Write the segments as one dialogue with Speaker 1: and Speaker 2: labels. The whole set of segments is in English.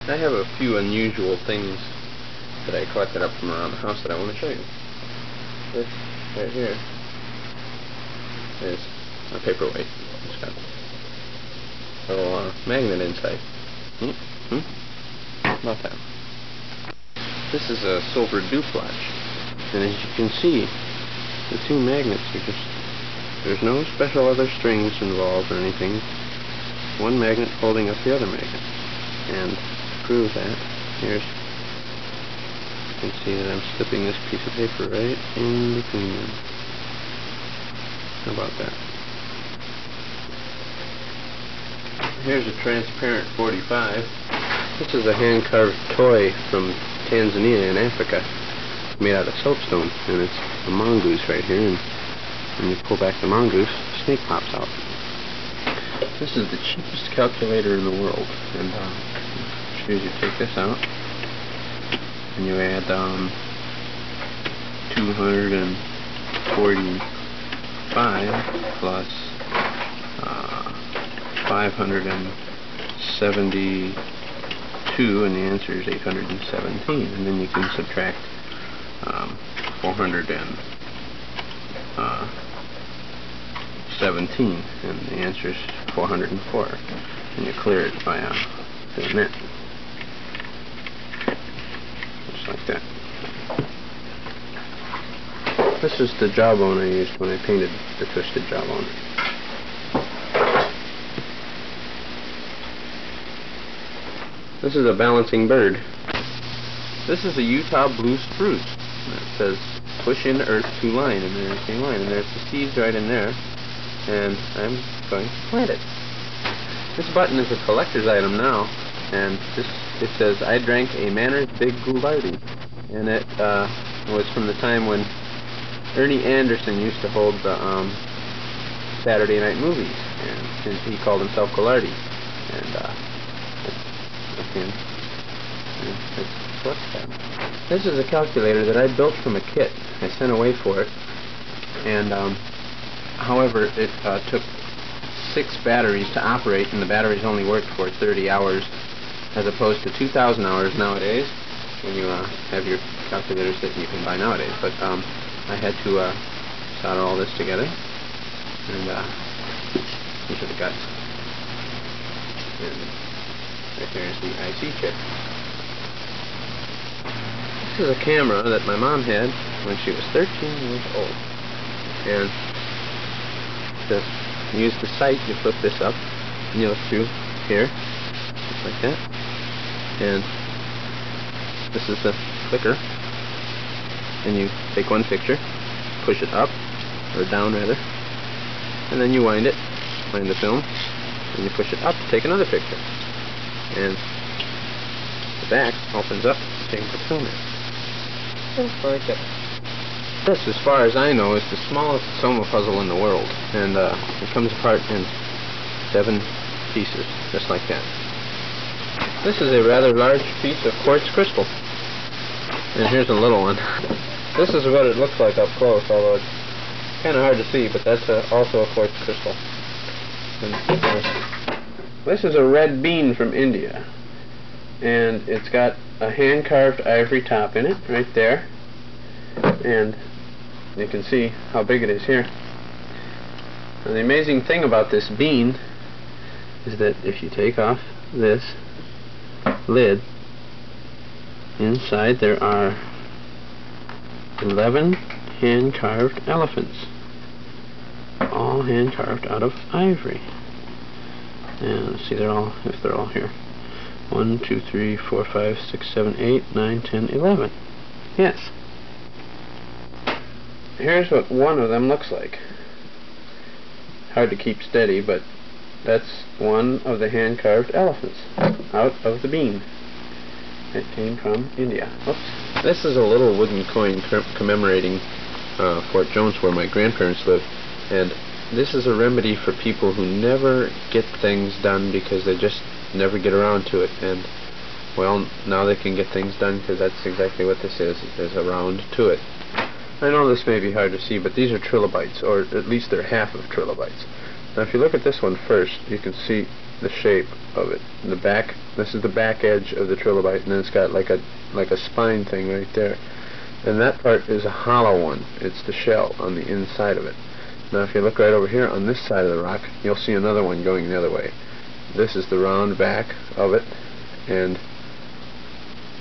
Speaker 1: I have a few unusual things that I collected up from around the house that I want to show you. This right here is a paperweight. It's got a little magnet inside. About that. This is a silver dooflatch, and as you can see, the two magnets are just, there's no special other strings involved or anything. One magnet holding up the other magnet. And to prove that, here's, you can see that I'm slipping this piece of paper right in between them. How about that? Here's a transparent 45. This is a hand-carved toy from Tanzania in Africa, made out of soapstone, and it's a mongoose right here, and when you pull back the mongoose, a snake pops out. This is the cheapest calculator in the world, and you take this out, and you add 245 plus 572, and the answer is 817, and then you can subtract 417, and the answer is 404, and you clear it by a net. Just like that. This is the jawbone I used when I painted the twisted jawbone. This is a balancing bird. This is a Utah blue spruce. It says push in earth to line, and there's the line, and there's the seeds right in there, and I'm going to plant it. This button is a collector's item now, and it says I drank a Manners Big Goulardi, and it was from the time when Ernie Anderson used to hold the Saturday night movies, and he called himself Goulardi, and this is a calculator that I built from a kit. I sent away for it, and however, it took 6 batteries to operate, and the batteries only worked for 30 hours, as opposed to 2,000 hours nowadays, when you have your calculators that you can buy nowadays. But I had to solder all this together, and these are the guts. And right there is the IC chip. This is a camera that my mom had when she was 13 years old, and to use the sight, you flip this up, and you look through here, just like that, and this is the clicker, and you take one picture, push it up, or down rather, and then you wind it, wind the film, and you push it up to take another picture, and the back opens up, change the film in. Just like that. This, as far as I know, is the smallest SOMA puzzle in the world, and it comes apart in 7 pieces, just like that. This is a rather large piece of quartz crystal, and here's a little one. This is what it looks like up close, although it's kind of hard to see, but that's also a quartz crystal. And this is a red bean from India, and it's got a hand-carved ivory top in it, right there, and you can see how big it is here. And the amazing thing about this bean is that if you take off this lid, inside there are 11 hand-carved elephants, all hand-carved out of ivory. And let's see, they're all here. 1, 2, 3, 4, 5, 6, 7, 8, 9, 10, 11. Yes. Here's what one of them looks like. Hard to keep steady, but that's one of the hand-carved elephants out of the bean. It came from India. Oops. This is a little wooden coin commemorating Fort Jones, where my grandparents lived, and this is a remedy for people who never get things done because they just never get around to it, and well, now they can get things done because that's exactly what this is. There's a round to it. I know this may be hard to see, but these are trilobites, or at least they're half of trilobites. Now if you look at this one first, you can see the shape of it. The back, this is the back edge of the trilobite, and then it's got like a spine thing right there. And that part is a hollow one. It's the shell on the inside of it. Now if you look right over here on this side of the rock, you'll see another one going the other way. This is the round back of it, and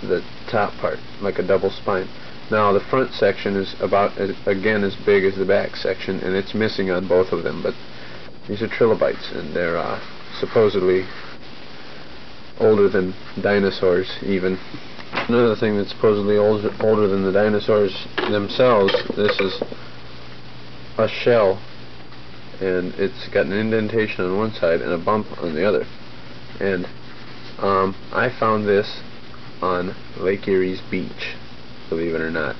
Speaker 1: the top part, like a double spine. Now the front section is about, again, as big as the back section, and it's missing on both of them, but these are trilobites, and they're supposedly older than dinosaurs even. Another thing that's supposedly older than the dinosaurs themselves, this is a shell, and it's got an indentation on one side and a bump on the other. And I found this on Lake Erie's beach, believe it or not,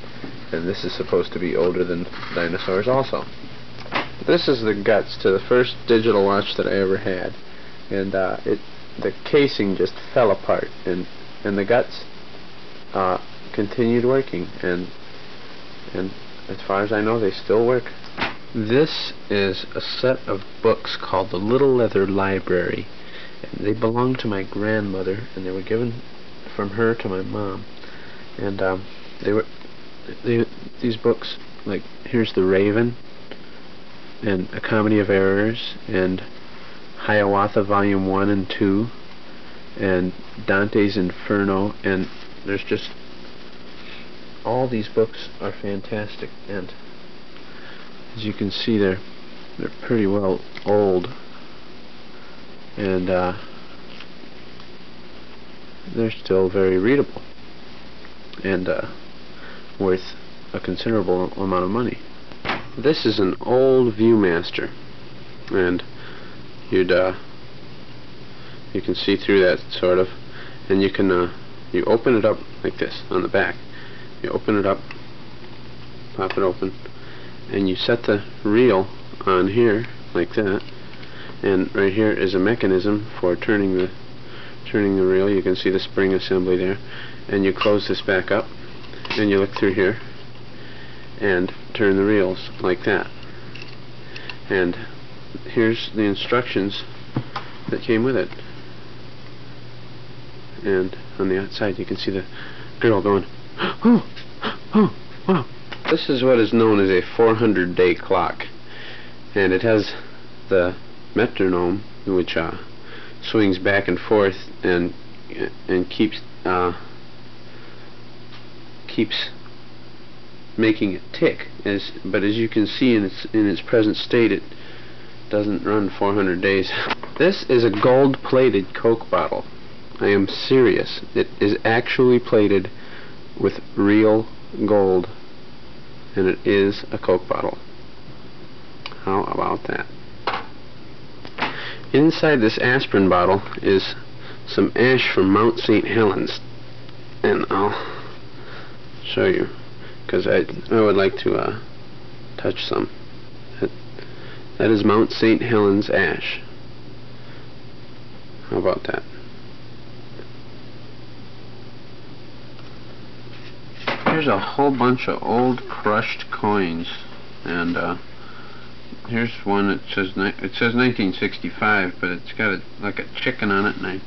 Speaker 1: and this is supposed to be older than dinosaurs also. This is the guts to the first digital watch that I ever had, and the casing just fell apart, and the guts continued working, and as far as I know, they still work. This is a set of books called the Little Leather Library, and they belong to my grandmother, and they were given from her to my mom. And these books, like, here's The Raven, and A Comedy of Errors, and Hiawatha Volume 1 and 2, and Dante's Inferno, and there's just, all these books are fantastic, and as you can see, they're pretty well old, and they're still very readable, and worth a considerable amount of money. This is an old Viewmaster, and you can see through that sort of, and you can you open it up like this on the back. You open it up, pop it open, and you set the reel on here like that, and right here is a mechanism for turning the reel. You can see the spring assembly there, and you close this back up, and you look through here and turn the reels like that. And here's the instructions that came with it, and on the outside you can see the girl going, oh, oh, wow. This is what is known as a 400-day clock, and it has the metronome, which swings back and forth and keeps making it tick. But as you can see, in its present state, it doesn't run 400 days. This is a gold-plated Coke bottle. I am serious. It is actually plated with real gold, and it is a Coke bottle. How about that? Inside this aspirin bottle is some ash from Mount St. Helens, and I'll show you, because I would like to touch some. That is Mount St. Helens ash. How about that? Here's a whole bunch of old crushed coins, and here's one that says 1965, but it's got like a chicken on it, and I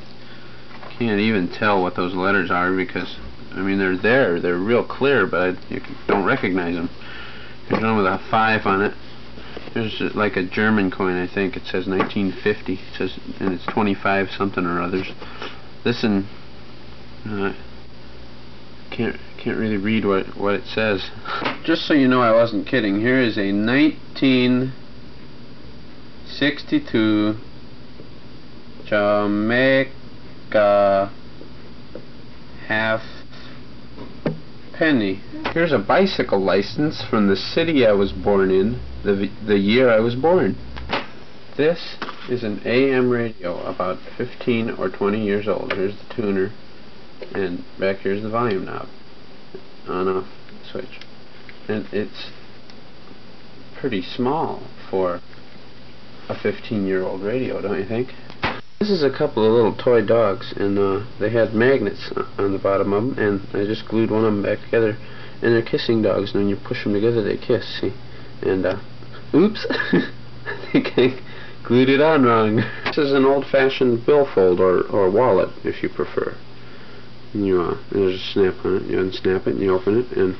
Speaker 1: can't even tell what those letters are, because I mean they're real clear, but you don't recognize them. There's one with a 5 on it. There's like a German coin, I think. It says 1950. It says, and it's 25 something or others. This and can't really read what it says. Just so you know, I wasn't kidding. Here is a 1962 Jamaica half penny. Here's a bicycle license from the city I was born in, the year I was born. This is an AM radio, about 15 or 20 years old. Here's the tuner, and back here's the volume knob, on-off switch. And it's pretty small for a 15-year-old radio, don't you think? This is a couple of little toy dogs, and they had magnets on the bottom of them, and I just glued one of them back together, and they're kissing dogs, and when you push them together they kiss, see? And oops, I think I glued it on wrong.
Speaker 2: This is an old-fashioned billfold or wallet, if you prefer. And there's a snap on it. You unsnap it and you open it and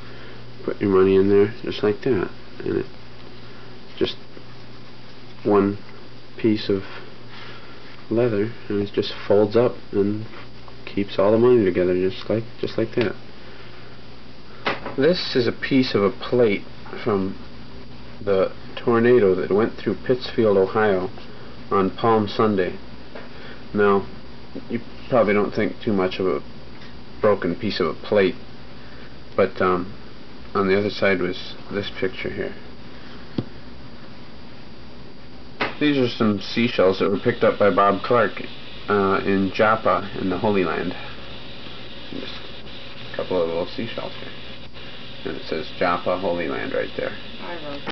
Speaker 2: put your money in there just like that. And it's just one piece of leather, and it just folds up and keeps all the money together just like that. This is a piece of a plate from the tornado that went through Pittsfield, Ohio on Palm Sunday. Now, you probably don't think too much of a broken piece of a plate, but on the other side was this picture here. These are some seashells that were picked up by Bob Clark in Joppa in the Holy Land. Just a couple of little seashells here. And it says Joppa, Holy Land right there.
Speaker 3: I wrote that.